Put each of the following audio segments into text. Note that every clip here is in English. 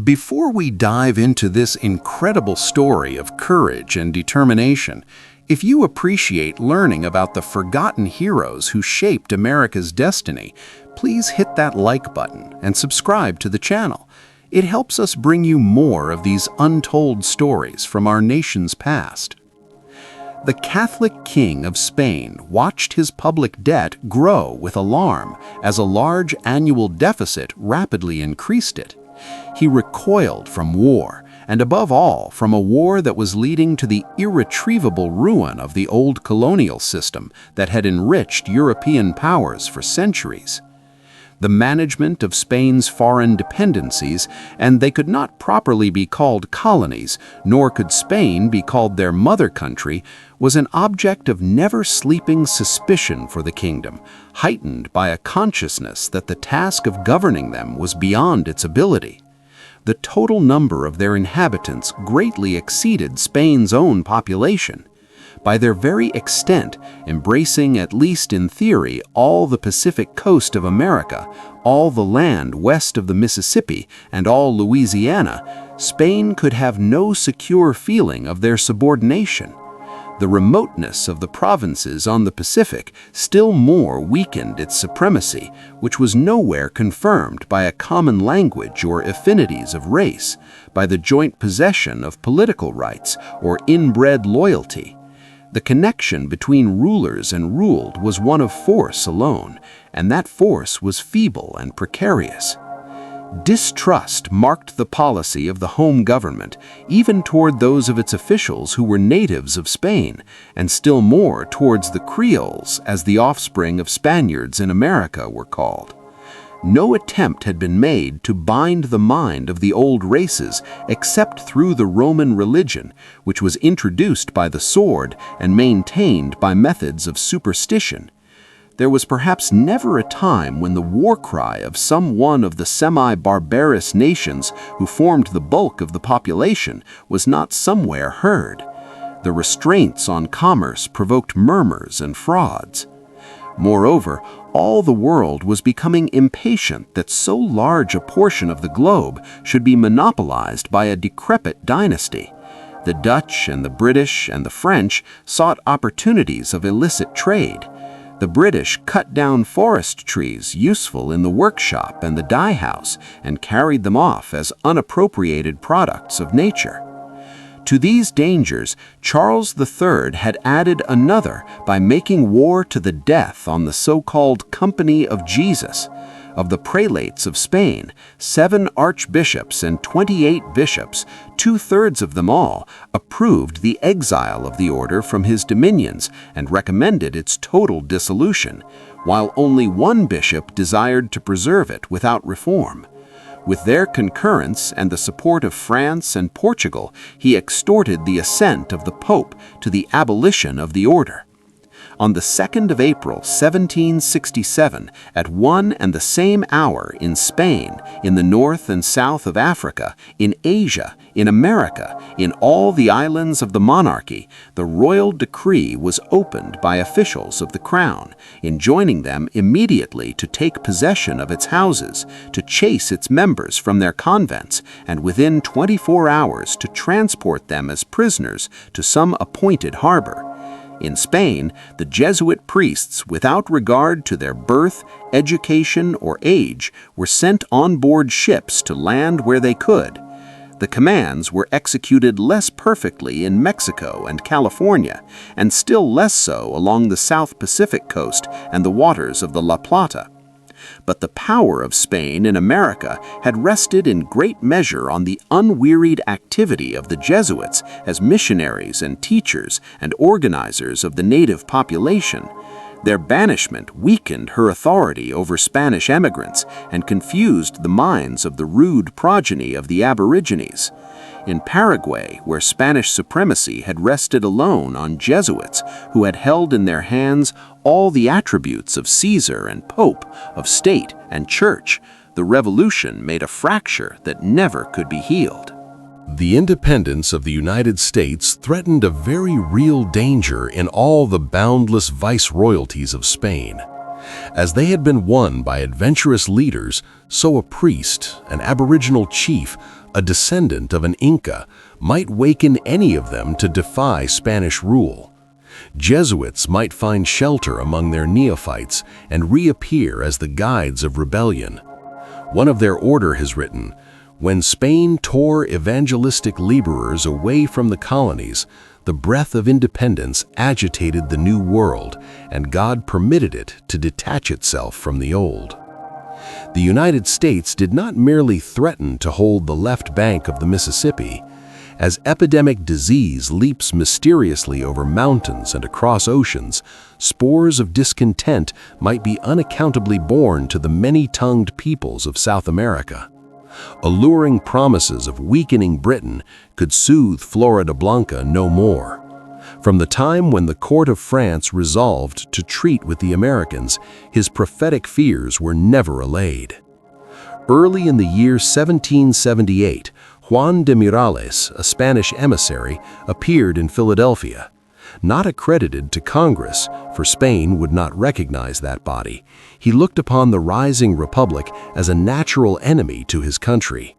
Before we dive into this incredible story of courage and determination, if you appreciate learning about the forgotten heroes who shaped America's destiny, please hit that like button and subscribe to the channel. It helps us bring you more of these untold stories from our nation's past. The Catholic King of Spain watched his public debt grow with alarm as a large annual deficit rapidly increased it. He recoiled from war, and above all, from a war that was leading to the irretrievable ruin of the old colonial system that had enriched European powers for centuries. The management of Spain's foreign dependencies, and they could not properly be called colonies, nor could Spain be called their mother country, was an object of never-sleeping suspicion for the kingdom, heightened by a consciousness that the task of governing them was beyond its ability. The total number of their inhabitants greatly exceeded Spain's own population. By their very extent, embracing, at least in theory, all the Pacific coast of America, all the land west of the Mississippi, and all Louisiana, Spain could have no secure feeling of their subordination. The remoteness of the provinces on the Pacific still more weakened its supremacy, which was nowhere confirmed by a common language or affinities of race, by the joint possession of political rights or inbred loyalty. The connection between rulers and ruled was one of force alone, and that force was feeble and precarious. Distrust marked the policy of the home government, even toward those of its officials who were natives of Spain, and still more towards the Creoles, as the offspring of Spaniards in America were called. No attempt had been made to bind the mind of the old races except through the Roman religion, which was introduced by the sword and maintained by methods of superstition. There was perhaps never a time when the war cry of some one of the semi-barbarous nations who formed the bulk of the population was not somewhere heard. The restraints on commerce provoked murmurs and frauds. Moreover, all the world was becoming impatient that so large a portion of the globe should be monopolized by a decrepit dynasty. The Dutch and the British and the French sought opportunities of illicit trade. The British cut down forest trees useful in the workshop and the dye house and carried them off as unappropriated products of nature. To these dangers, Charles III had added another by making war to the death on the so-called Company of Jesus. Of the prelates of Spain, 7 archbishops and 28 bishops, 2/3 of them all, approved the exile of the order from his dominions and recommended its total dissolution, while only 1 bishop desired to preserve it without reform. With their concurrence and the support of France and Portugal, he extorted the assent of the Pope to the abolition of the order. On the 2nd of April, 1767, at one and the same hour in Spain, in the north and south of Africa, in Asia, in America, in all the islands of the monarchy, the royal decree was opened by officials of the crown, enjoining them immediately to take possession of its houses, to chase its members from their convents, and within 24 hours to transport them as prisoners to some appointed harbor. In Spain, the Jesuit priests, without regard to their birth, education, or age, were sent on board ships to land where they could. The commands were executed less perfectly in Mexico and California, and still less so along the South Pacific coast and the waters of the La Plata. But the power of Spain in America had rested in great measure on the unwearied activity of the Jesuits as missionaries and teachers and organizers of the native population. Their banishment weakened her authority over Spanish emigrants and confused the minds of the rude progeny of the aborigines. In Paraguay, where Spanish supremacy had rested alone on Jesuits who had held in their hands all the attributes of Caesar and Pope, of state and church, the revolution made a fracture that never could be healed. The independence of the United States threatened a very real danger in all the boundless viceroyalties of Spain. As they had been won by adventurous leaders, so a priest, an aboriginal chief, a descendant of an Inca, might waken any of them to defy Spanish rule. Jesuits might find shelter among their neophytes and reappear as the guides of rebellion. One of their order has written, "When Spain tore evangelistic laborers away from the colonies, the breath of independence agitated the New World, and God permitted it to detach itself from the old." The United States did not merely threaten to hold the left bank of the Mississippi. As epidemic disease leaps mysteriously over mountains and across oceans, spores of discontent might be unaccountably borne to the many-tongued peoples of South America. Alluring promises of weakening Britain could soothe Florida Blanca no more. From the time when the court of France resolved to treat with the Americans, his prophetic fears were never allayed. Early in the year 1778, Juan de Miralles, a Spanish emissary, appeared in Philadelphia. Not accredited to Congress, for Spain would not recognize that body, he looked upon the rising republic as a natural enemy to his country.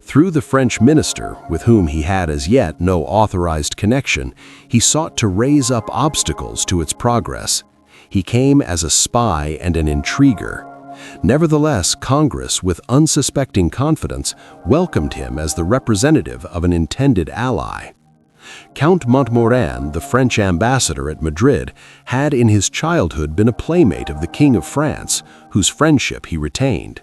Through the French minister, with whom he had as yet no authorized connection, he sought to raise up obstacles to its progress. He came as a spy and an intriguer. Nevertheless, Congress, with unsuspecting confidence, welcomed him as the representative of an intended ally. Count Montmorin, the French ambassador at Madrid, had in his childhood been a playmate of the King of France, whose friendship he retained.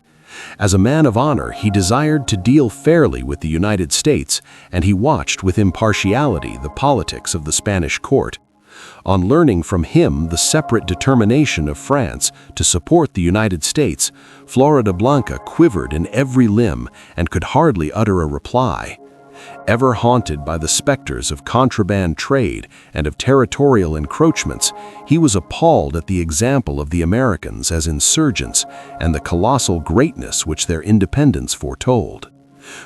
As a man of honor, he desired to deal fairly with the United States, and he watched with impartiality the politics of the Spanish court. On learning from him the separate determination of France to support the United States, Florida Blanca quivered in every limb and could hardly utter a reply. Ever haunted by the specters of contraband trade and of territorial encroachments, he was appalled at the example of the Americans as insurgents and the colossal greatness which their independence foretold.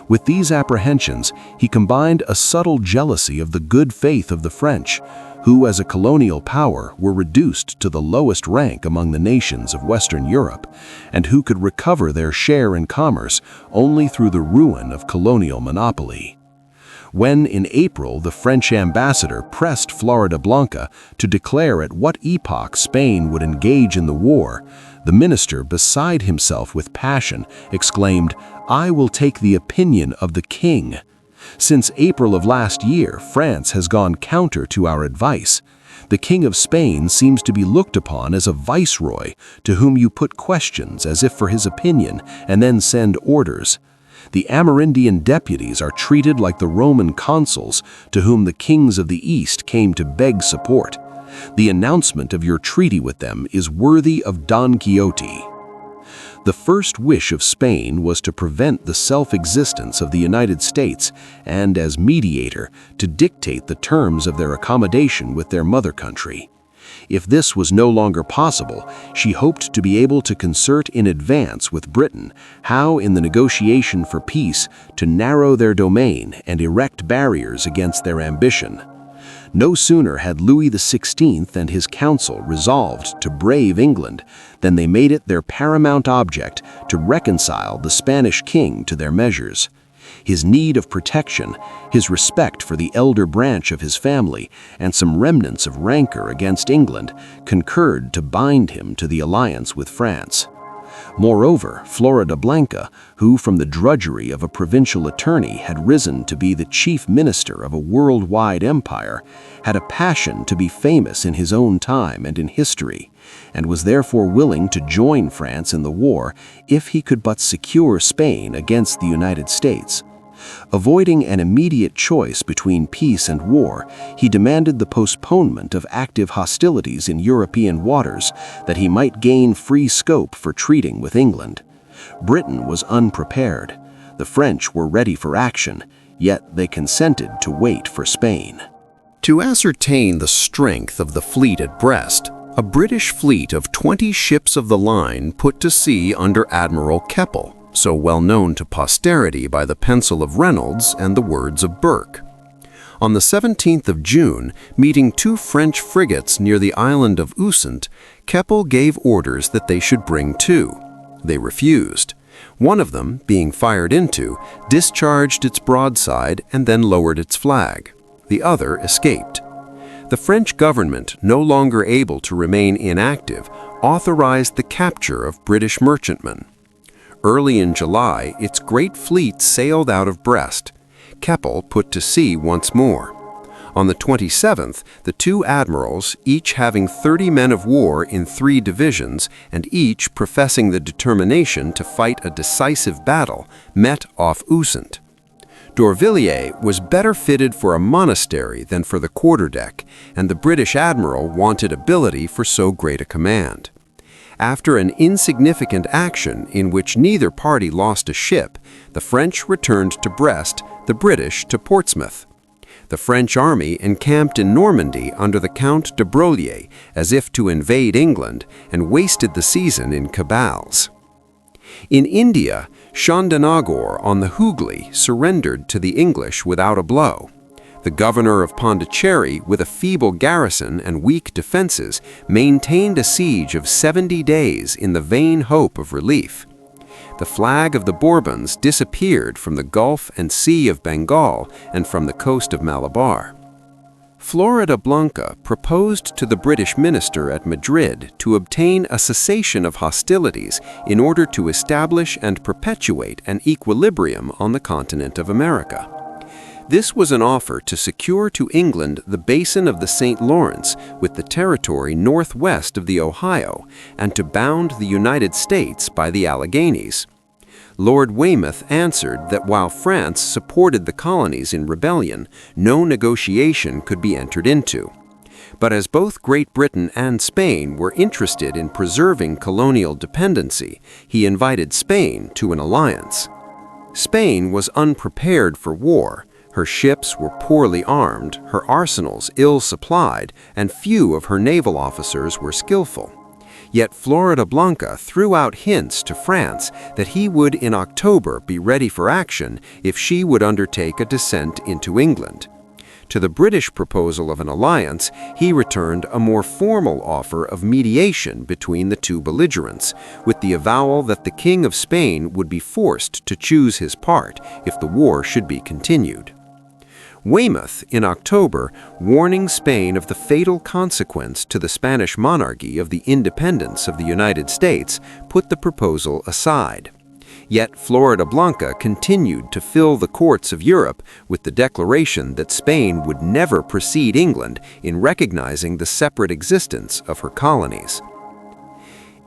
With these apprehensions, he combined a subtle jealousy of the good faith of the French, who as a colonial power were reduced to the lowest rank among the nations of Western Europe, and who could recover their share in commerce only through the ruin of colonial monopoly. When, in April, the French ambassador pressed Florida Blanca to declare at what epoch Spain would engage in the war, the minister, beside himself with passion, exclaimed, "I will take the opinion of the king. Since April of last year, France has gone counter to our advice. The King of Spain seems to be looked upon as a viceroy to whom you put questions as if for his opinion and then send orders. The Amerindian deputies are treated like the Roman consuls to whom the kings of the East came to beg support. The announcement of your treaty with them is worthy of Don Quixote." The first wish of Spain was to prevent the self-existence of the United States and, as mediator, to dictate the terms of their accommodation with their mother country. If this was no longer possible, she hoped to be able to concert in advance with Britain how, in the negotiation for peace, to narrow their domain and erect barriers against their ambition. No sooner had Louis XVI and his council resolved to brave England than they made it their paramount object to reconcile the Spanish king to their measures. His need of protection, his respect for the elder branch of his family, and some remnants of rancor against England concurred to bind him to the alliance with France. Moreover, Florida Blanca, who from the drudgery of a provincial attorney had risen to be the chief minister of a worldwide empire, had a passion to be famous in his own time and in history, and was therefore willing to join France in the war if he could but secure Spain against the United States. Avoiding an immediate choice between peace and war, he demanded the postponement of active hostilities in European waters that he might gain free scope for treating with England. Britain was unprepared. The French were ready for action, yet they consented to wait for Spain. To ascertain the strength of the fleet at Brest, a British fleet of 20 ships of the line put to sea under Admiral Keppel, so well known to posterity by the pencil of Reynolds and the words of Burke. On the 17th of June, meeting two French frigates near the island of Ussant, Keppel gave orders that they should bring to. They refused. One of them, being fired into, discharged its broadside and then lowered its flag. The other escaped. The French government, no longer able to remain inactive, authorized the capture of British merchantmen. Early in July, its great fleet sailed out of Brest. Keppel put to sea once more. On the 27th, the two admirals, each having 30 men of war in 3 divisions and each professing the determination to fight a decisive battle, met off Ussant. D'Aurevilliers was better fitted for a monastery than for the quarterdeck, and the British admiral wanted ability for so great a command. After an insignificant action in which neither party lost a ship, the French returned to Brest, the British to Portsmouth. The French army encamped in Normandy under the Count de Broglie as if to invade England and wasted the season in cabals. In India, Chandernagore on the Hooghly surrendered to the English without a blow. The governor of Pondicherry, with a feeble garrison and weak defenses, maintained a siege of 70 days in the vain hope of relief. The flag of the Bourbons disappeared from the Gulf and Sea of Bengal and from the coast of Malabar. Floridablanca proposed to the British minister at Madrid to obtain a cessation of hostilities in order to establish and perpetuate an equilibrium on the continent of America. This was an offer to secure to England the basin of the St. Lawrence with the territory northwest of the Ohio and to bound the United States by the Alleghenies. Lord Weymouth answered that while France supported the colonies in rebellion, no negotiation could be entered into. But as both Great Britain and Spain were interested in preserving colonial dependency, he invited Spain to an alliance. Spain was unprepared for war. Her ships were poorly armed, her arsenals ill-supplied, and few of her naval officers were skillful. Yet Floridablanca threw out hints to France that he would in October be ready for action if she would undertake a descent into England. To the British proposal of an alliance, he returned a more formal offer of mediation between the two belligerents, with the avowal that the King of Spain would be forced to choose his part if the war should be continued. Weymouth, in October, warning Spain of the fatal consequence to the Spanish monarchy of the independence of the United States, put the proposal aside. Yet Floridablanca continued to fill the courts of Europe with the declaration that Spain would never precede England in recognizing the separate existence of her colonies.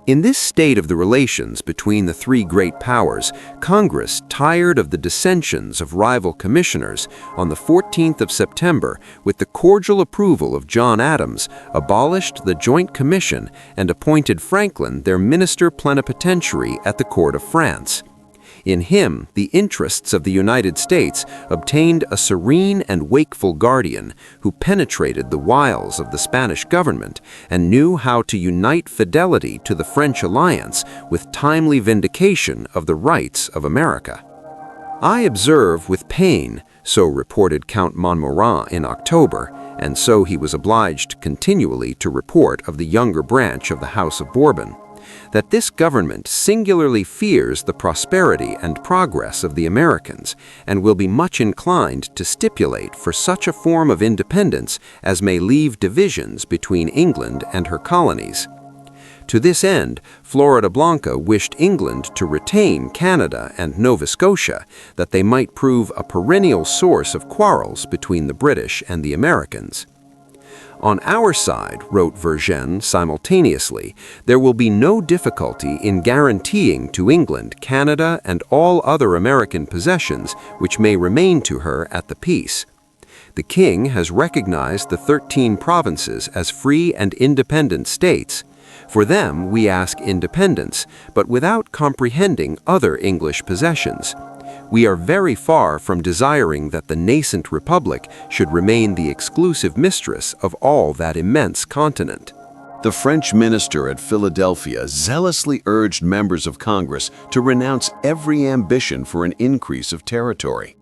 In this state of the relations between the three great powers, Congress, tired of the dissensions of rival commissioners, on the 14th of September, with the cordial approval of John Adams, abolished the Joint Commission and appointed Franklin their minister plenipotentiary at the court of France. In him, the interests of the United States obtained a serene and wakeful guardian who penetrated the wiles of the Spanish government and knew how to unite fidelity to the French alliance with timely vindication of the rights of America. "I observe with pain," so reported Count Montmorency in October, and so he was obliged continually to report of the younger branch of the House of Bourbon, that this government singularly fears the prosperity and progress of the Americans and will be much inclined to stipulate for such a form of independence as may leave divisions between England and her colonies. To this end, Floridablanca wished England to retain Canada and Nova Scotia, that they might prove a perennial source of quarrels between the British and the Americans. "On our side," wrote Vergennes simultaneously, "there will be no difficulty in guaranteeing to England, Canada, and all other American possessions which may remain to her at the peace. The King has recognized the 13 provinces as free and independent states. For them we ask independence, but without comprehending other English possessions. We are very far from desiring that the nascent republic should remain the exclusive mistress of all that immense continent." The French minister at Philadelphia zealously urged members of Congress to renounce every ambition for an increase of territory.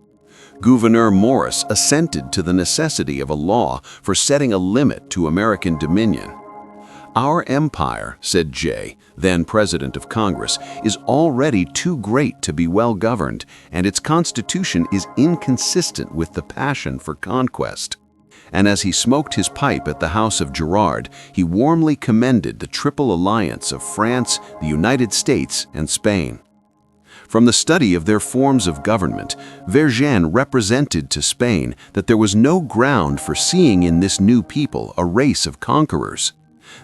Gouverneur Morris assented to the necessity of a law for setting a limit to American dominion. "Our empire," said Jay, then President of Congress, "is already too great to be well governed, and its constitution is inconsistent with the passion for conquest." And as he smoked his pipe at the house of Girard, he warmly commended the triple alliance of France, the United States, and Spain. From the study of their forms of government, Vergennes represented to Spain that there was no ground for seeing in this new people a race of conquerors.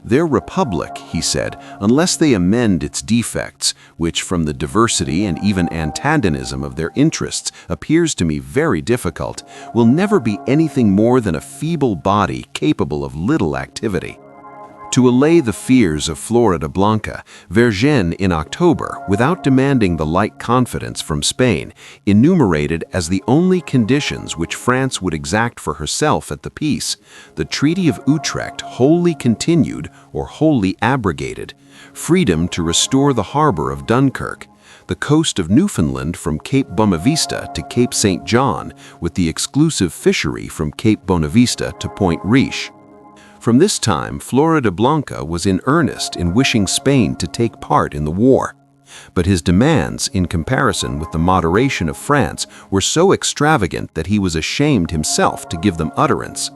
"Their republic," he said, "unless they amend its defects, which from the diversity and even antagonism of their interests appears to me very difficult, will never be anything more than a feeble body capable of little activity." To allay the fears of Floridablanca, Vergennes in October, without demanding the like confidence from Spain, enumerated as the only conditions which France would exact for herself at the peace, the Treaty of Utrecht wholly continued or wholly abrogated, freedom to restore the harbor of Dunkirk, the coast of Newfoundland from Cape Bonavista to Cape St. John, with the exclusive fishery from Cape Bonavista to Point Riche. From this time, Floridablanca was in earnest in wishing Spain to take part in the war. But his demands, in comparison with the moderation of France, were so extravagant that he was ashamed himself to give them utterance.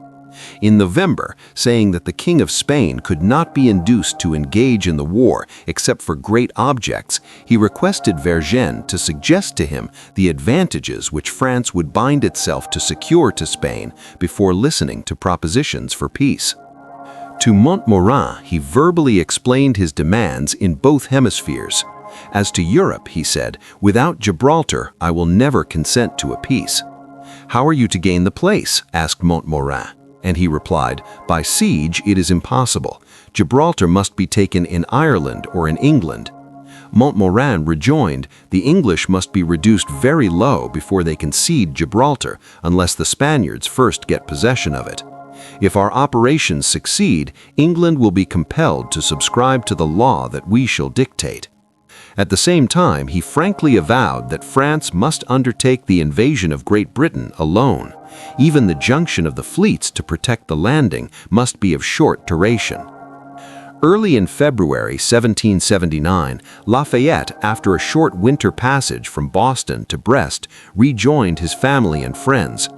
In November, saying that the King of Spain could not be induced to engage in the war except for great objects, he requested Vergennes to suggest to him the advantages which France would bind itself to secure to Spain before listening to propositions for peace. To Montmorin, he verbally explained his demands in both hemispheres. "As to Europe," he said, "without Gibraltar, I will never consent to a peace." "How are you to gain the place?" asked Montmorin. And he replied, "By siege it is impossible. Gibraltar must be taken in Ireland or in England." Montmorin rejoined, "The English must be reduced very low before they can cede Gibraltar, unless the Spaniards first get possession of it. If our operations succeed, England will be compelled to subscribe to the law that we shall dictate." At the same time, he frankly avowed that France must undertake the invasion of Great Britain alone. Even the junction of the fleets to protect the landing must be of short duration. Early in February 1779, Lafayette, after a short winter passage from Boston to Brest, rejoined his family and friends.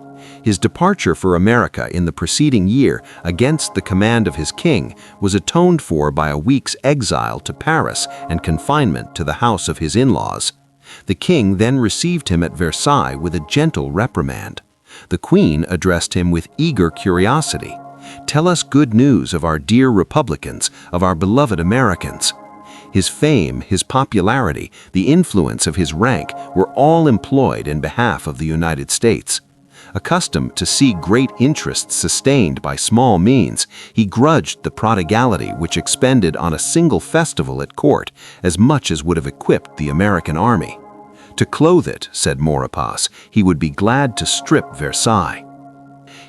His departure for America in the preceding year against the command of his king was atoned for by a week's exile to Paris and confinement to the house of his in-laws. The king then received him at Versailles with a gentle reprimand. The queen addressed him with eager curiosity. "Tell us good news of our dear Republicans, of our beloved Americans." His fame, his popularity, the influence of his rank were all employed in behalf of the United States. Accustomed to see great interests sustained by small means, he grudged the prodigality which expended on a single festival at court as much as would have equipped the American army. To clothe it, said Maurepas, he would be glad to strip Versailles.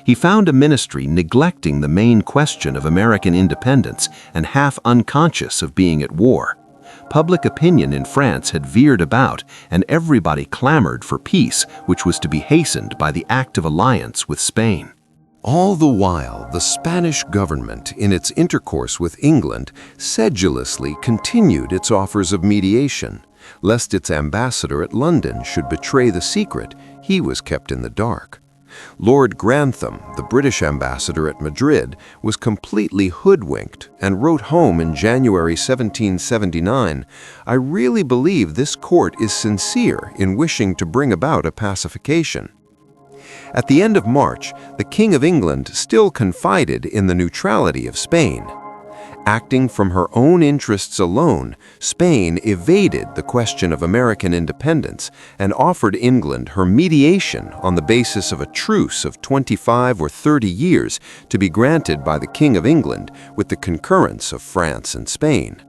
He found a ministry neglecting the main question of American independence and half unconscious of being at war. Public opinion in France had veered about, and everybody clamored for peace, which was to be hastened by the act of alliance with Spain. All the while, the Spanish government, in its intercourse with England, sedulously continued its offers of mediation. Lest its ambassador at London should betray the secret, he was kept in the dark. Lord Grantham, the British ambassador at Madrid, was completely hoodwinked and wrote home in January 1779, "I really believe this court is sincere in wishing to bring about a pacification." At the end of March, the King of England still confided in the neutrality of Spain. Acting from her own interests alone, Spain evaded the question of American independence and offered England her mediation on the basis of a truce of 25 or 30 years to be granted by the King of England with the concurrence of France and Spain.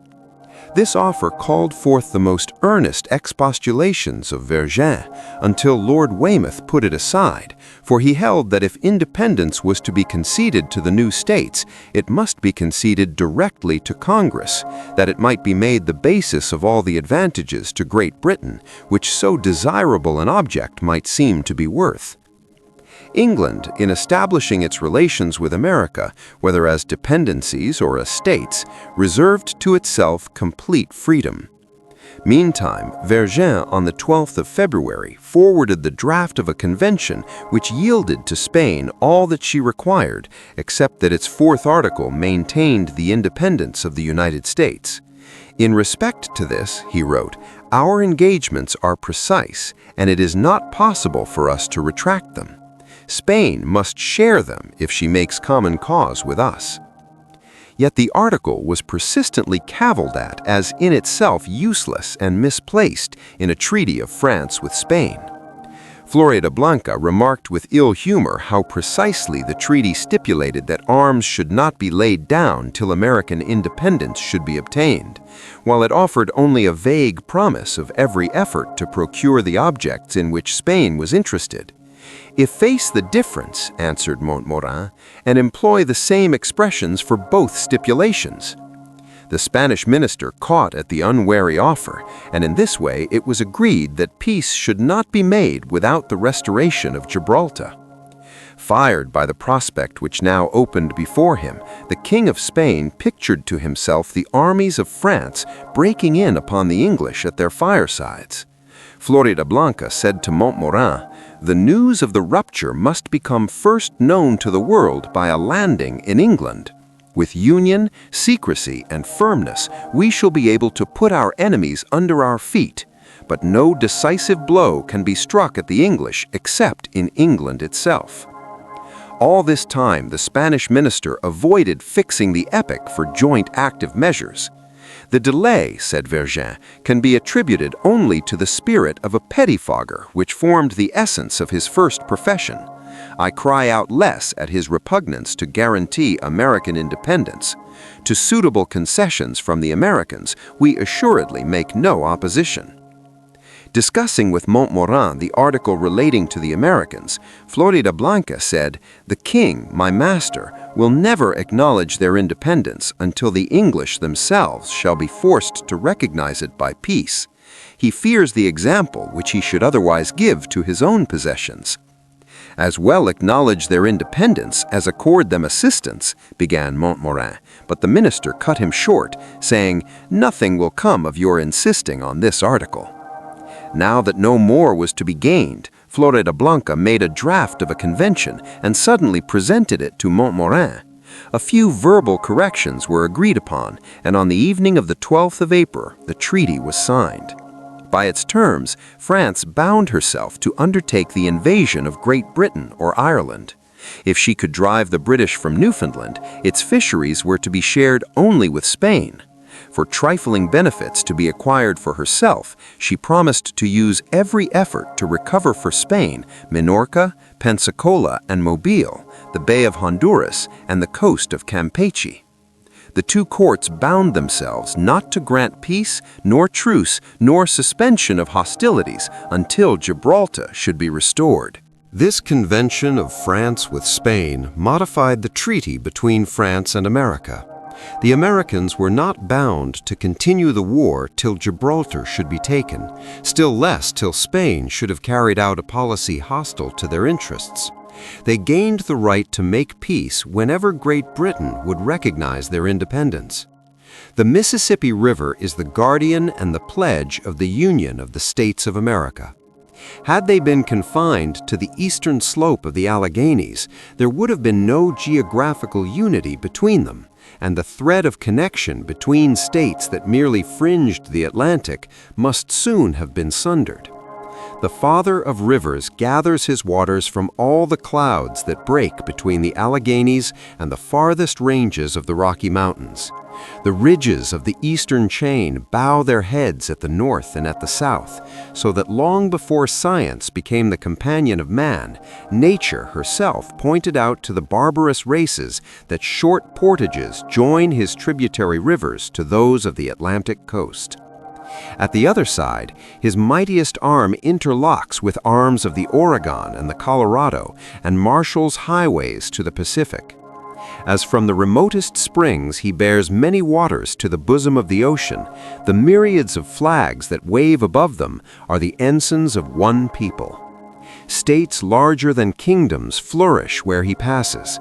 This offer called forth the most earnest expostulations of Vergennes until Lord Weymouth put it aside, for he held that if independence was to be conceded to the new states, it must be conceded directly to Congress, that it might be made the basis of all the advantages to Great Britain, which so desirable an object might seem to be worth. England, in establishing its relations with America, whether as dependencies or as states, reserved to itself complete freedom. Meantime, Vergennes, on the 12th of February, forwarded the draft of a convention which yielded to Spain all that she required, except that its fourth article maintained the independence of the United States. In respect to this, he wrote, "Our engagements are precise, and it is not possible for us to retract them. Spain must share them if she makes common cause with us." Yet the article was persistently cavilled at as in itself useless and misplaced in a treaty of France with Spain. Floridablanca remarked with ill humor how precisely the treaty stipulated that arms should not be laid down till American independence should be obtained, while it offered only a vague promise of every effort to procure the objects in which Spain was interested. "Efface the difference," answered Montmorin, "and employ the same expressions for both stipulations." The Spanish minister caught at the unwary offer, and in this way it was agreed that peace should not be made without the restoration of Gibraltar. Fired by the prospect which now opened before him, the King of Spain pictured to himself the armies of France breaking in upon the English at their firesides. Floridablanca said to Montmorin, "The news of the rupture must become first known to the world by a landing in England. With union, secrecy, and firmness, we shall be able to put our enemies under our feet, but no decisive blow can be struck at the English except in England itself." All this time, the Spanish minister avoided fixing the epoch for joint active measures. "The delay," said Vergennes, "can be attributed only to the spirit of a pettifogger which formed the essence of his first profession. I cry out less at his repugnance to guarantee American independence. To suitable concessions from the Americans, we assuredly make no opposition." Discussing with Montmorin the article relating to the Americans, Floridablanca said, "The king, my master, will never acknowledge their independence until the English themselves shall be forced to recognize it by peace. He fears the example which he should otherwise give to his own possessions." "As well acknowledge their independence as accord them assistance," began Montmorin, but the minister cut him short, saying, "Nothing will come of your insisting on this article." Now that no more was to be gained, Floridablanca made a draft of a convention and suddenly presented it to Montmorin. A few verbal corrections were agreed upon, and on the evening of the 12th of April, the treaty was signed. By its terms, France bound herself to undertake the invasion of Great Britain or Ireland. If she could drive the British from Newfoundland, its fisheries were to be shared only with Spain. For trifling benefits to be acquired for herself, she promised to use every effort to recover for Spain Minorca, Pensacola, and Mobile, the Bay of Honduras, and the coast of Campeche. The two courts bound themselves not to grant peace, nor truce, nor suspension of hostilities until Gibraltar should be restored. This convention of France with Spain modified the treaty between France and America. The Americans were not bound to continue the war till Gibraltar should be taken, still less till Spain should have carried out a policy hostile to their interests. They gained the right to make peace whenever Great Britain would recognize their independence. The Mississippi River is the guardian and the pledge of the Union of the States of America. Had they been confined to the eastern slope of the Alleghanies, there would have been no geographical unity between them, and the thread of connection between states that merely fringed the Atlantic must soon have been sundered. The Father of Rivers gathers his waters from all the clouds that break between the Alleghanies and the farthest ranges of the Rocky Mountains. The ridges of the eastern chain bow their heads at the north and at the south, so that long before science became the companion of man, nature herself pointed out to the barbarous races that short portages join his tributary rivers to those of the Atlantic coast. At the other side, his mightiest arm interlocks with arms of the Oregon and the Colorado and marshals highways to the Pacific. As from the remotest springs he bears many waters to the bosom of the ocean, the myriads of flags that wave above them are the ensigns of one people. States larger than kingdoms flourish where he passes.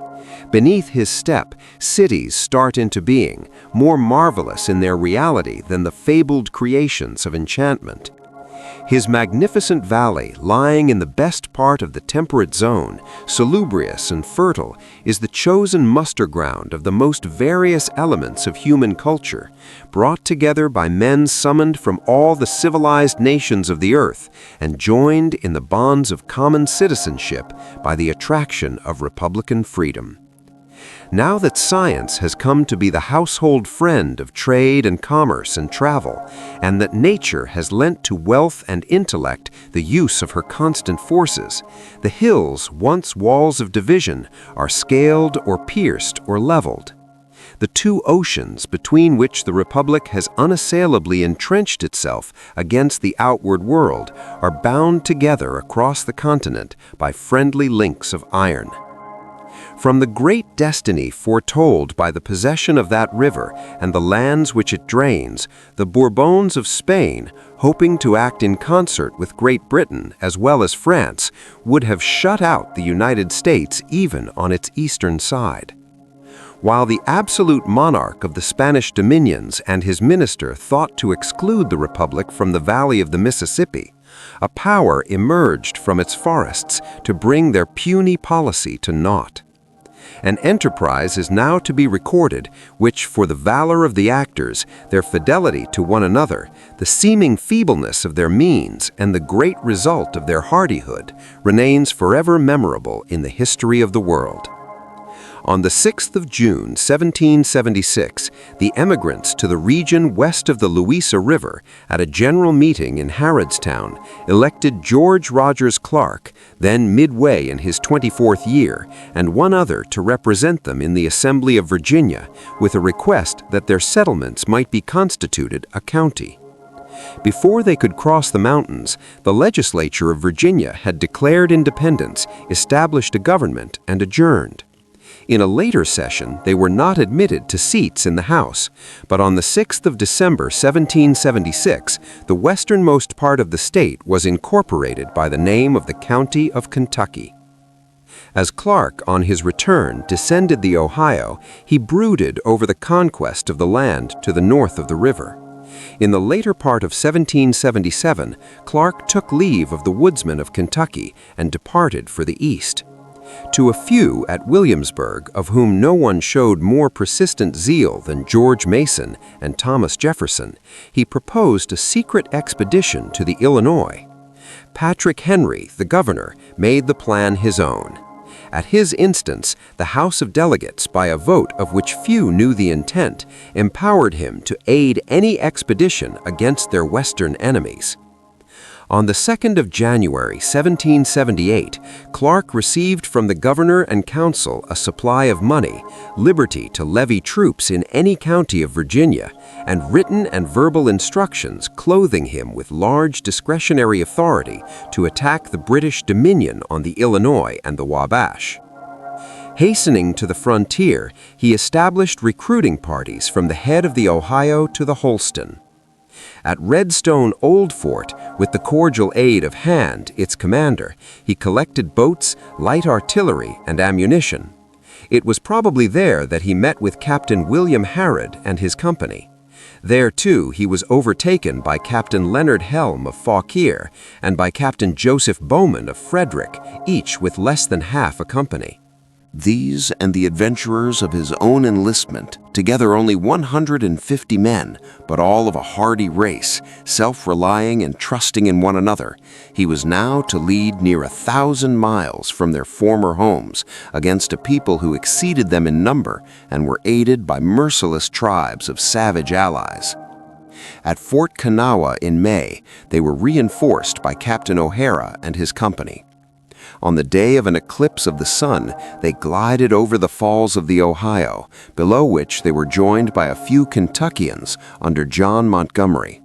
Beneath his step, cities start into being, more marvelous in their reality than the fabled creations of enchantment. His magnificent valley, lying in the best part of the temperate zone, salubrious and fertile, is the chosen muster ground of the most various elements of human culture, brought together by men summoned from all the civilized nations of the earth and joined in the bonds of common citizenship by the attraction of republican freedom. Now that science has come to be the household friend of trade and commerce and travel, and that nature has lent to wealth and intellect the use of her constant forces, the hills, once walls of division, are scaled or pierced or leveled. The two oceans between which the Republic has unassailably entrenched itself against the outward world are bound together across the continent by friendly links of iron. From the great destiny foretold by the possession of that river and the lands which it drains, the Bourbons of Spain, hoping to act in concert with Great Britain as well as France, would have shut out the United States even on its eastern side. While the absolute monarch of the Spanish dominions and his minister thought to exclude the Republic from the valley of the Mississippi, a power emerged from its forests to bring their puny policy to naught. An enterprise is now to be recorded which, for the valor of the actors, their fidelity to one another, the seeming feebleness of their means, and the great result of their hardihood, remains forever memorable in the history of the world. On the 6th of June, 1776, the emigrants to the region west of the Louisa River, at a general meeting in Harrodstown, elected George Rogers Clark, then midway in his 24th year, and one other to represent them in the Assembly of Virginia, with a request that their settlements might be constituted a county. Before they could cross the mountains, the legislature of Virginia had declared independence, established a government, and adjourned. In a later session, they were not admitted to seats in the House, but on the 6th of December, 1776, the westernmost part of the state was incorporated by the name of the County of Kentucky. As Clark, on his return, descended the Ohio, he brooded over the conquest of the land to the north of the river. In the later part of 1777, Clark took leave of the woodsmen of Kentucky and departed for the east. To a few at Williamsburg, of whom no one showed more persistent zeal than George Mason and Thomas Jefferson, he proposed a secret expedition to the Illinois. Patrick Henry, the governor, made the plan his own. At his instance, the House of Delegates, by a vote of which few knew the intent, empowered him to aid any expedition against their western enemies. On the 2nd of January, 1778, Clark received from the governor and council a supply of money, liberty to levy troops in any county of Virginia, and written and verbal instructions clothing him with large discretionary authority to attack the British dominion on the Illinois and the Wabash. Hastening to the frontier, he established recruiting parties from the head of the Ohio to the Holston. At Redstone Old Fort, with the cordial aid of Hand, its commander, he collected boats, light artillery, and ammunition. It was probably there that he met with Captain William Harrod and his company. There, too, he was overtaken by Captain Leonard Helm of Fauquier and by Captain Joseph Bowman of Frederick, each with less than half a company. These and the adventurers of his own enlistment, together only 150 men, but all of a hardy race, self-relying and trusting in one another, he was now to lead near 1,000 miles from their former homes against a people who exceeded them in number and were aided by merciless tribes of savage allies. At Fort Kanawha in May, they were reinforced by Captain O'Hara and his company. On the day of an eclipse of the sun, they glided over the falls of the Ohio, below which they were joined by a few Kentuckians under John Montgomery.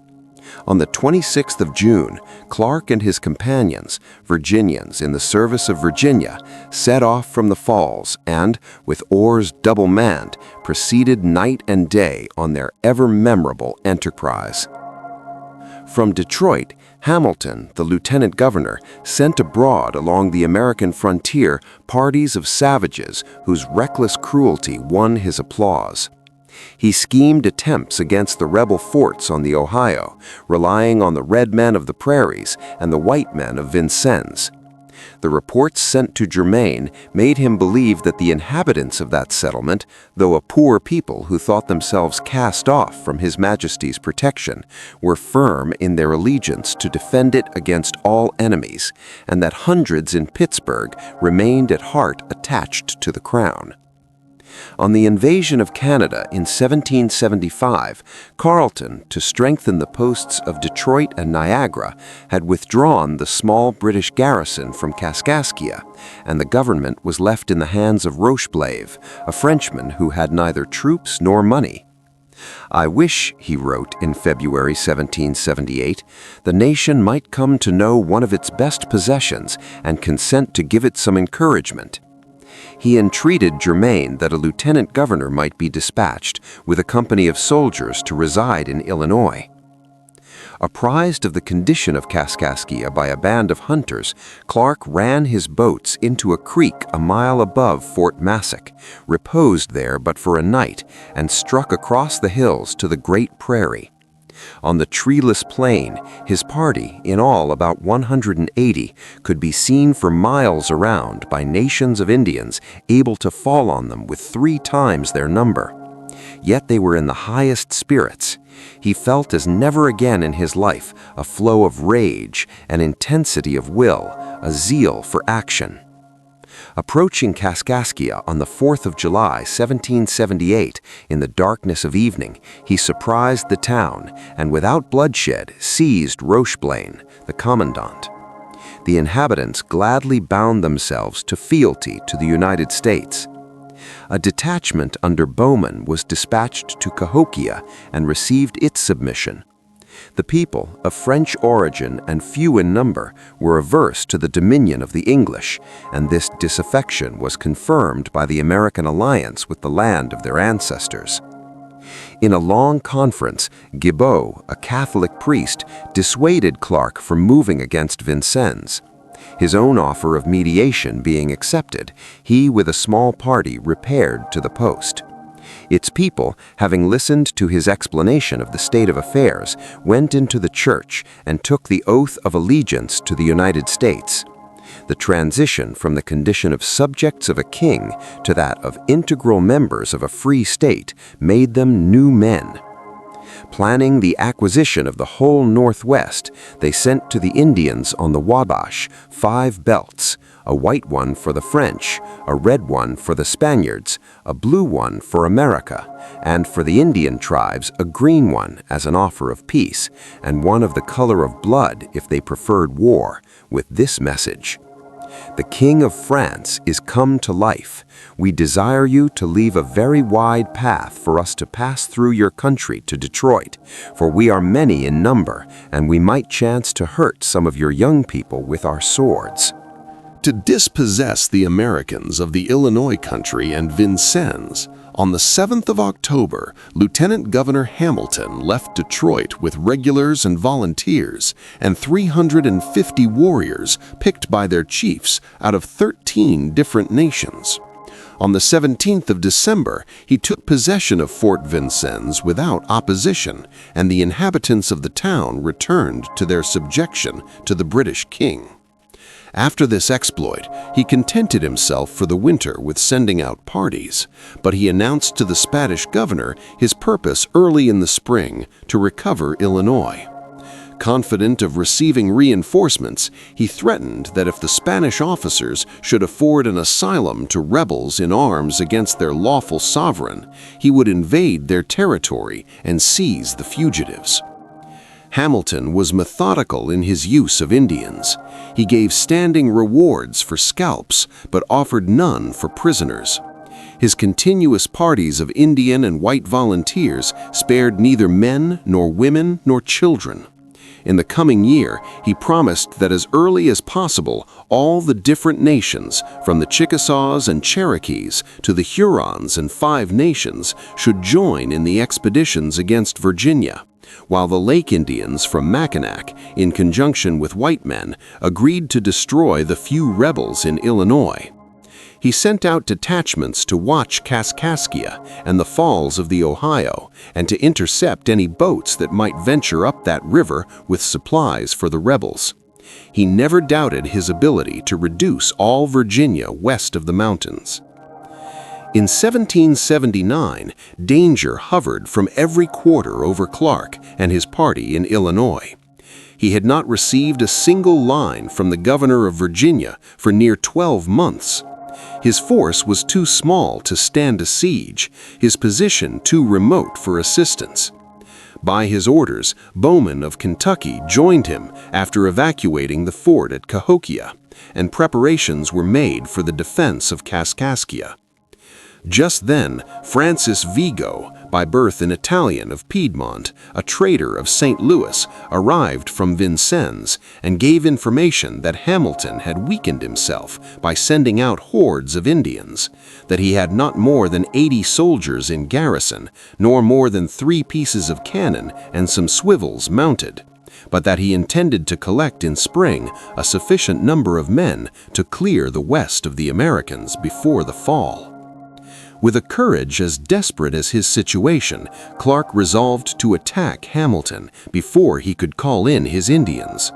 On the 26th of June, Clark and his companions, Virginians in the service of Virginia, set off from the falls and, with oars double-manned, proceeded night and day on their ever-memorable enterprise. From Detroit, Hamilton, the lieutenant governor, sent abroad along the American frontier parties of savages whose reckless cruelty won his applause. He schemed attempts against the rebel forts on the Ohio, relying on the red men of the prairies and the white men of Vincennes. The reports sent to Germain made him believe that the inhabitants of that settlement, though a poor people who thought themselves cast off from His Majesty's protection, were firm in their allegiance to defend it against all enemies, and that hundreds in Pittsburgh remained at heart attached to the crown. On the invasion of Canada in 1775, Carleton, to strengthen the posts of Detroit and Niagara, had withdrawn the small British garrison from Kaskaskia, and the government was left in the hands of Rocheblave, a Frenchman who had neither troops nor money. "I wish," he wrote in February 1778, "the nation might come to know one of its best possessions and consent to give it some encouragement." He entreated Germain that a lieutenant governor might be dispatched with a company of soldiers to reside in Illinois. Apprised of the condition of Kaskaskia by a band of hunters, Clark ran his boats into a creek a mile above Fort Massac, reposed there but for a night, and struck across the hills to the Great Prairie. On the treeless plain, his party, in all about 180, could be seen for miles around by nations of Indians able to fall on them with 3 times their number. Yet they were in the highest spirits. He felt as never again in his life a flow of rage, an intensity of will, a zeal for action. Approaching Kaskaskia on the 4th of July, 1778, in the darkness of evening, he surprised the town and without bloodshed seized Rocheblave, the commandant. The inhabitants gladly bound themselves to fealty to the United States. A detachment under Bowman was dispatched to Cahokia and received its submission. The people, of French origin and few in number, were averse to the dominion of the English, and this disaffection was confirmed by the American alliance with the land of their ancestors. In a long conference, Guibault, a Catholic priest, dissuaded Clark from moving against Vincennes. His own offer of mediation being accepted, he with a small party repaired to the post. Its people, having listened to his explanation of the state of affairs, went into the church and took the oath of allegiance to the United States. The transition from the condition of subjects of a king to that of integral members of a free state made them new men. Planning the acquisition of the whole Northwest, they sent to the Indians on the Wabash 5 belts, a white one for the French, a red one for the Spaniards, a blue one for America, and for the Indian tribes a green one as an offer of peace, and one of the color of blood if they preferred war, with this message: "The King of France is come to life. We desire you to leave a very wide path for us to pass through your country to Detroit, for we are many in number, and we might chance to hurt some of your young people with our swords." To dispossess the Americans of the Illinois country and Vincennes, on the 7th of October, Lieutenant Governor Hamilton left Detroit with regulars and volunteers and 350 warriors picked by their chiefs out of 13 different nations. On the 17th of December, he took possession of Fort Vincennes without opposition, and the inhabitants of the town returned to their subjection to the British king. After this exploit, he contented himself for the winter with sending out parties, but he announced to the Spanish governor his purpose early in the spring to recover Illinois. Confident of receiving reinforcements, he threatened that if the Spanish officers should afford an asylum to rebels in arms against their lawful sovereign, he would invade their territory and seize the fugitives. Hamilton was methodical in his use of Indians. He gave standing rewards for scalps, but offered none for prisoners. His continuous parties of Indian and white volunteers spared neither men nor women nor children. In the coming year, he promised that as early as possible, all the different nations, from the Chickasaws and Cherokees to the Hurons and 5 Nations, should join in the expeditions against Virginia, while the Lake Indians from Mackinac, in conjunction with white men, agreed to destroy the few rebels in Illinois. He sent out detachments to watch Kaskaskia and the falls of the Ohio, and to intercept any boats that might venture up that river with supplies for the rebels. He never doubted his ability to reduce all Virginia west of the mountains. In 1779, danger hovered from every quarter over Clark and his party in Illinois. He had not received a single line from the governor of Virginia for near 12 months. His force was too small to stand a siege, his position too remote for assistance. By his orders, Bowman of Kentucky joined him after evacuating the fort at Cahokia, and preparations were made for the defense of Kaskaskia. Just then, Francis Vigo, by birth an Italian of Piedmont, a trader of St. Louis, arrived from Vincennes and gave information that Hamilton had weakened himself by sending out hordes of Indians, that he had not more than 80 soldiers in garrison, nor more than 3 pieces of cannon and some swivels mounted, but that he intended to collect in spring a sufficient number of men to clear the west of the Americans before the fall. With a courage as desperate as his situation, Clark resolved to attack Hamilton before he could call in his Indians.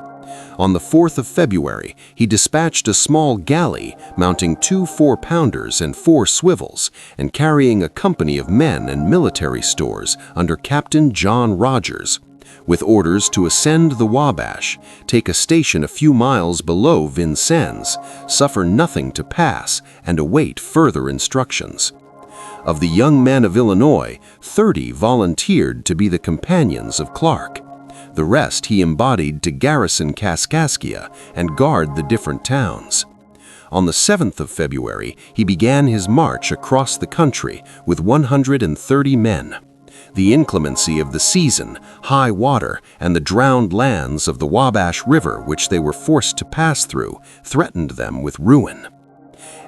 On the 4th of February, he dispatched a small galley mounting 2 4-pounders and 4 swivels, and carrying a company of men and military stores under Captain John Rogers, with orders to ascend the Wabash, take a station a few miles below Vincennes, suffer nothing to pass, and await further instructions. Of the young men of Illinois, 30 volunteered to be the companions of Clark. The rest he embodied to garrison Kaskaskia and guard the different towns. On the 7th of February, he began his march across the country with 130 men. The inclemency of the season, high water, and the drowned lands of the Wabash River which they were forced to pass through threatened them with ruin.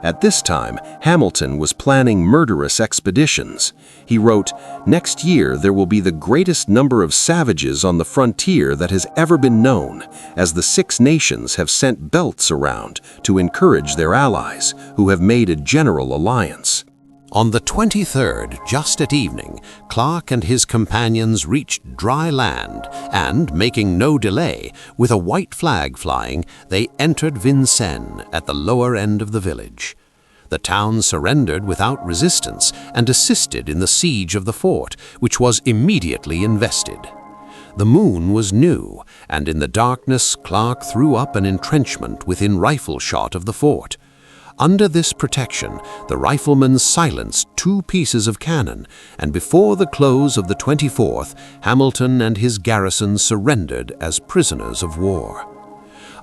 At this time, Hamilton was planning murderous expeditions. He wrote, "Next year there will be the greatest number of savages on the frontier that has ever been known, as the 6 nations have sent belts around to encourage their allies, who have made a general alliance." On the 23rd, just at evening, Clark and his companions reached dry land and, making no delay, with a white flag flying, they entered Vincennes at the lower end of the village. The town surrendered without resistance and assisted in the siege of the fort, which was immediately invested. The moon was new, and in the darkness Clark threw up an entrenchment within rifle shot of the fort. Under this protection, the riflemen silenced 2 pieces of cannon, and before the close of the 24th, Hamilton and his garrison surrendered as prisoners of war.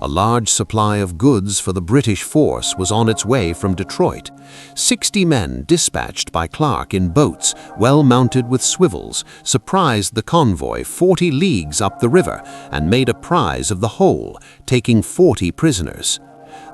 A large supply of goods for the British force was on its way from Detroit. 60 men dispatched by Clark in boats, well mounted with swivels, surprised the convoy 40 leagues up the river and made a prize of the whole, taking 40 prisoners.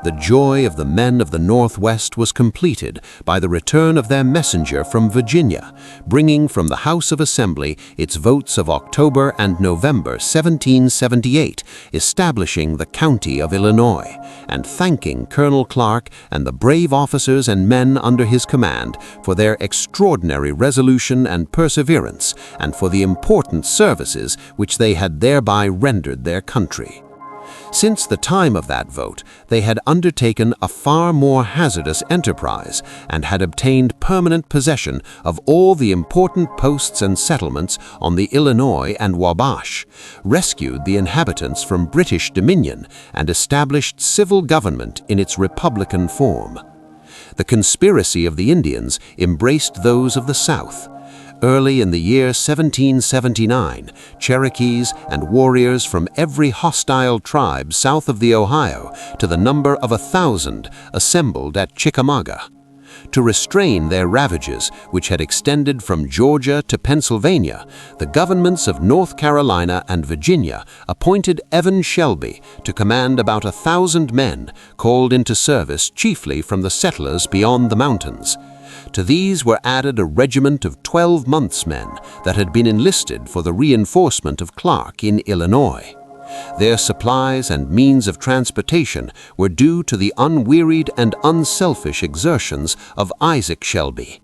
The joy of the men of the Northwest was completed by the return of their messenger from Virginia, bringing from the House of Assembly its votes of October and November 1778, establishing the county of Illinois, and thanking Colonel Clark and the brave officers and men under his command for their extraordinary resolution and perseverance, and for the important services which they had thereby rendered their country. Since the time of that vote, they had undertaken a far more hazardous enterprise and had obtained permanent possession of all the important posts and settlements on the Illinois and Wabash, rescued the inhabitants from British dominion, and established civil government in its republican form. The conspiracy of the Indians embraced those of the South. Early in the year 1779, Cherokees and warriors from every hostile tribe south of the Ohio, to the number of 1,000, assembled at Chickamauga. To restrain their ravages, which had extended from Georgia to Pennsylvania, the governments of North Carolina and Virginia appointed Evan Shelby to command about 1,000 men, called into service chiefly from the settlers beyond the mountains. To these were added a regiment of 12 months' men that had been enlisted for the reinforcement of Clark in Illinois. Their supplies and means of transportation were due to the unwearied and unselfish exertions of Isaac Shelby.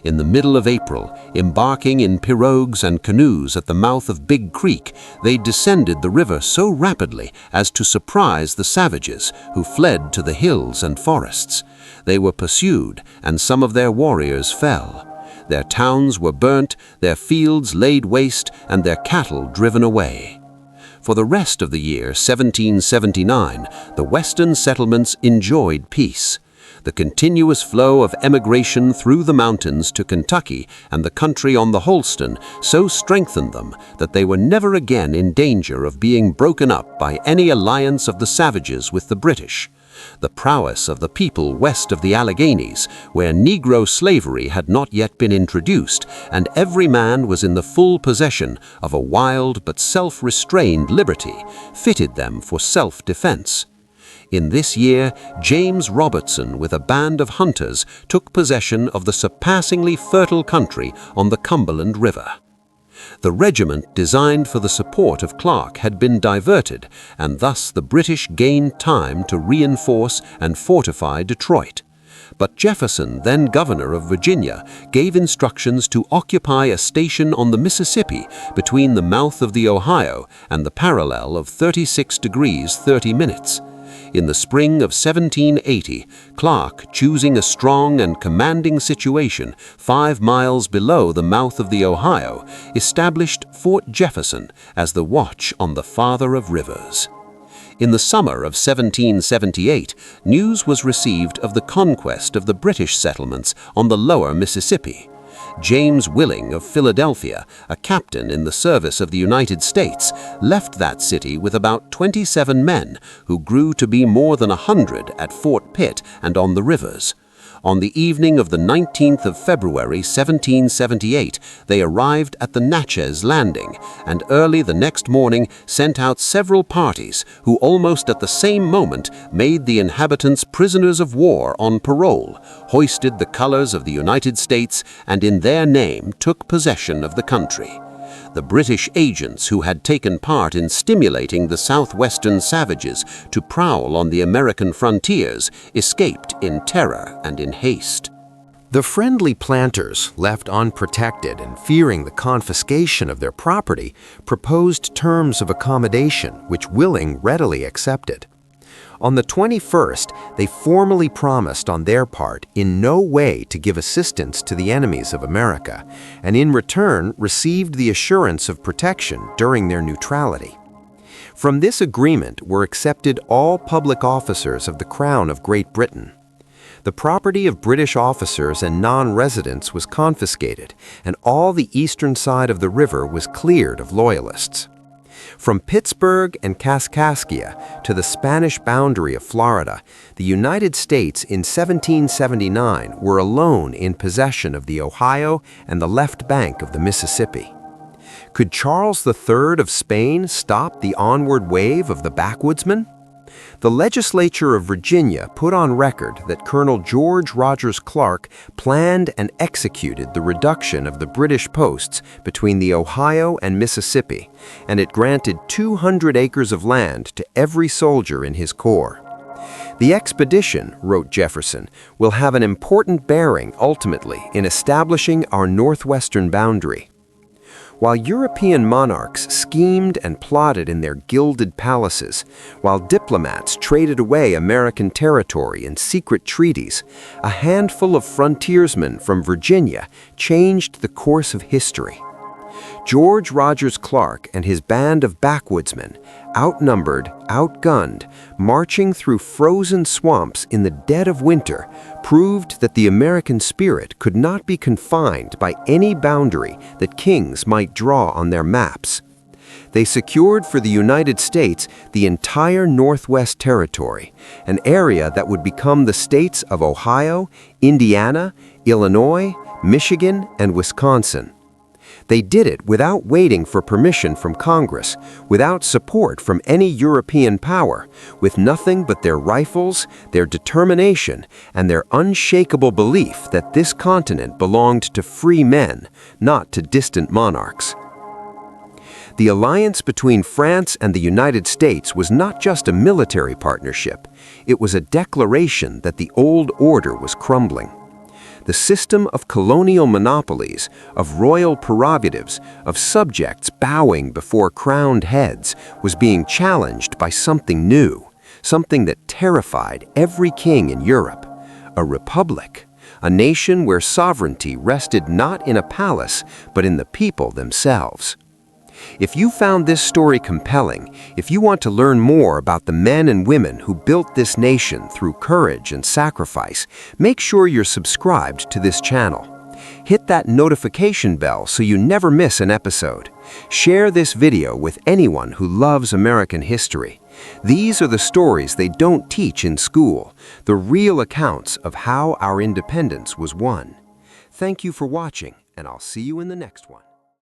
In the middle of April, embarking in pirogues and canoes at the mouth of Big Creek, they descended the river so rapidly as to surprise the savages, who fled to the hills and forests. They were pursued, and some of their warriors fell. Their towns were burnt, their fields laid waste, and their cattle driven away. For the rest of the year 1779, the western settlements enjoyed peace. The continuous flow of emigration through the mountains to Kentucky and the country on the Holston so strengthened them that they were never again in danger of being broken up by any alliance of the savages with the British. The prowess of the people west of the Alleghenies, where Negro slavery had not yet been introduced, and every man was in the full possession of a wild but self-restrained liberty, fitted them for self-defense. In this year, James Robertson, with a band of hunters, took possession of the surpassingly fertile country on the Cumberland River. The regiment designed for the support of Clark had been diverted, and thus the British gained time to reinforce and fortify Detroit. But Jefferson, then governor of Virginia, gave instructions to occupy a station on the Mississippi between the mouth of the Ohio and the parallel of 36 degrees 30 minutes. In the spring of 1780, Clark, choosing a strong and commanding situation 5 miles below the mouth of the Ohio, established Fort Jefferson as the watch on the Father of Rivers. In the summer of 1778, news was received of the conquest of the British settlements on the lower Mississippi. James Willing of Philadelphia, a captain in the service of the United States, left that city with about 27 men, who grew to be more than 100 at Fort Pitt and on the rivers. On the evening of the 19th of February 1778, they arrived at the Natchez Landing, and early the next morning sent out several parties who almost at the same moment made the inhabitants prisoners of war on parole, hoisted the colors of the United States, and in their name took possession of the country. The British agents who had taken part in stimulating the southwestern savages to prowl on the American frontiers escaped in terror and in haste. The friendly planters, left unprotected and fearing the confiscation of their property, proposed terms of accommodation which Willing readily accepted. On the 21st, they formally promised on their part in no way to give assistance to the enemies of America, and in return received the assurance of protection during their neutrality. From this agreement were accepted all public officers of the Crown of Great Britain. The property of British officers and non-residents was confiscated, and all the eastern side of the river was cleared of Loyalists. From Pittsburgh and Kaskaskia to the Spanish boundary of Florida, the United States in 1779 were alone in possession of the Ohio and the left bank of the Mississippi. Could Charles III of Spain stop the onward wave of the backwoodsmen? The legislature of Virginia put on record that Colonel George Rogers Clark planned and executed the reduction of the British posts between the Ohio and Mississippi, and it granted 200 acres of land to every soldier in his corps. The expedition, wrote Jefferson, will have an important bearing ultimately in establishing our northwestern boundary. While European monarchs schemed and plotted in their gilded palaces, while diplomats traded away American territory in secret treaties, a handful of frontiersmen from Virginia changed the course of history. George Rogers Clark and his band of backwoodsmen, outnumbered, outgunned, marching through frozen swamps in the dead of winter, proved that the American spirit could not be confined by any boundary that kings might draw on their maps. They secured for the United States the entire Northwest Territory, an area that would become the states of Ohio, Indiana, Illinois, Michigan, and Wisconsin. They did it without waiting for permission from Congress, without support from any European power, with nothing but their rifles, their determination, and their unshakable belief that this continent belonged to free men, not to distant monarchs. The alliance between France and the United States was not just a military partnership, it was a declaration that the old order was crumbling. The system of colonial monopolies, of royal prerogatives, of subjects bowing before crowned heads was being challenged by something new, something that terrified every king in Europe: a republic, a nation where sovereignty rested not in a palace, but in the people themselves. If you found this story compelling, if you want to learn more about the men and women who built this nation through courage and sacrifice, make sure you're subscribed to this channel. Hit that notification bell so you never miss an episode. Share this video with anyone who loves American history. These are the stories they don't teach in school, the real accounts of how our independence was won. Thank you for watching, and I'll see you in the next one.